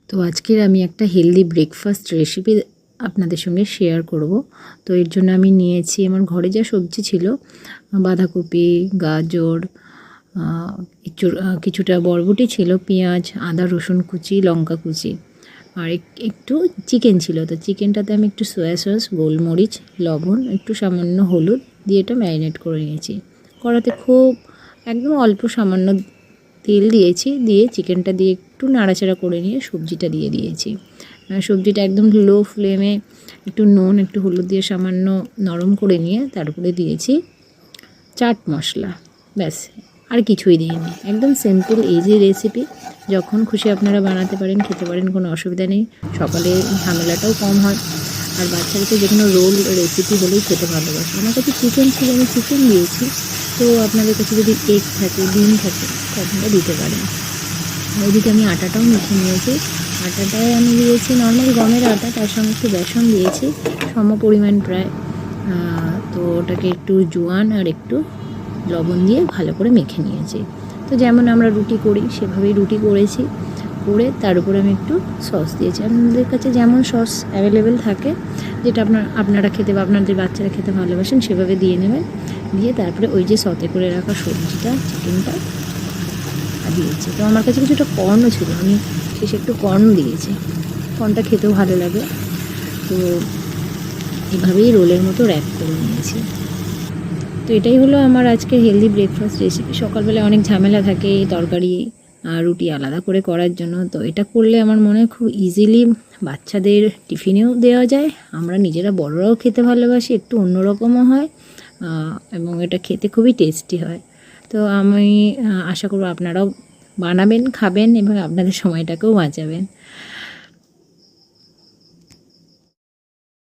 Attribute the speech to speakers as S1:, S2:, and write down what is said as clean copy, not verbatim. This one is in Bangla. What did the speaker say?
S1: তো আজকের আমি একটা হেলদি ব্রেকফাস্ট রেসিপি আপনাদের সঙ্গে শেয়ার করব। তো এর জন্য আমি নিয়েছি আমার ঘরে যা সবজি ছিল, বাঁধাকপি, গাজর, কিছুটা বরবটি ছিল, পেঁয়াজ, আদা রসুন কুচি, লঙ্কা কুচি, আর একটু চিকেন ছিল। তো চিকেনটাতে আমি একটু সয়া সস, গোলমরিচ, লবণ, একটু সামান্য হলুদ দিয়ে এটা ম্যারিনেট করে নিয়েছি। কড়াতে খুব একদম অল্প সামান্য তেল দিয়েছি, দিয়ে চিকেনটা দিয়ে একটু নাড়াচাড়া করে নিয়ে সবজিটা দিয়ে দিয়েছি। সবজিটা একদম লো ফ্লেমে একটু নুন, একটু হলুদ দিয়ে সামান্য নরম করে নিয়ে তারপরে দিয়েছি চাট মশলা। ব্যাস, আর কিছুই দিইনি। একদম সিম্পল ইজি রেসিপি, যখন খুশি আপনারা বানাতে পারেন, খেতে পারেন, কোনো অসুবিধা নেই। সকালে ঝামেলাটাও কম হয়, আর বাচ্চাদেরকে যে কোনো রোল রেসিপি হলেই খেতে ভালোবাসে। আমার কাছে চিকেন ছিল, আমি চিকেন দিয়েছি। তো আপনাদের কাছে যদি এগ থাকে, ডিম থাকে, তো আপনারা দিতে পারেন। ওইদিকে আমি আটাটাও মেখে নিয়েছি। আটাটায় আমি দিয়েছি নর্মাল গমের আটা, তার সঙ্গে একটু বেসন দিয়েছি সম পরিমাণ প্রায়। তো ওটাকে একটু জোয়ান আর একটু লবণ দিয়ে ভালো করে মেখে নিয়েছি। তো যেমন আমরা রুটি করি সেভাবেই রুটি করেছি, করে তার উপরে আমি একটু সস দিয়েছি। আপনাদের কাছে যেমন সস অ্যাভেলেবেল থাকে, যেটা আপনারা খেতে বা আপনাদের বাচ্চারা খেতে ভালোবাসেন, সেভাবে দিয়ে নেবেন। দিয়ে তারপরে ওই যে সতে করে রাখা সবজিটা, চিকেনটা দিয়েছি। তো আমার কাছে কিছুটা কর্নও ছিল, আমি শেষে একটু কর্ন দিয়েছি। কর্নটা খেতেও ভালো লাগে। তো এভাবেই রোলের মতো র্যাপ করে নিয়েছি। তো এটাই হলো আমার আজকের হেলদি ব্রেকফাস্ট রেসিপি। সকালবেলায় অনেক ঝামেলা থাকে তরকারি রুটি আলাদা করে করার জন্য। তো এটা করলে আমার মনে হয় খুব ইজিলি বাচ্চাদের টিফিনেও দেওয়া যায়, আমরা নিজেরা বড়রাও খেতে ভালোবাসি, একটু অন্যরকমও হয়, এবং এটা খেতে খুবই টেস্টি হয়। তো আমি আশা করব আপনারাও বানাবেন, খাবেন এবং আপনাদের সময়টাকেও বাঁচাবেন।